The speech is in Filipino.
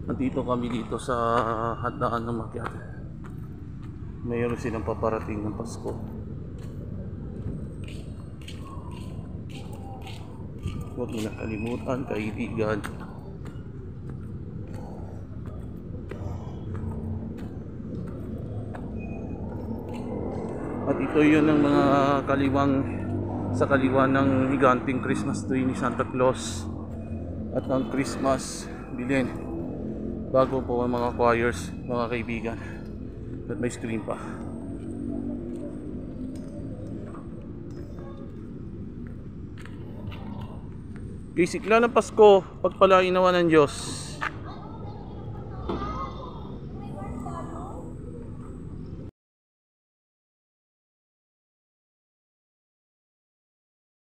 Nandito kami dito sa handaan ng Makati. Mayroon silang paparating ng Pasko. Huwag mo na kalimutan, kaibigan. At ito yun ang mga kaliwang sa kaliwa ng higanting Christmas tree ni Santa Claus at ang Christmas bilhin bago po ang mga choirs, mga kaibigan. At may screen pa. Kay sikla ng Pasko, pagpalain naman ng Diyos.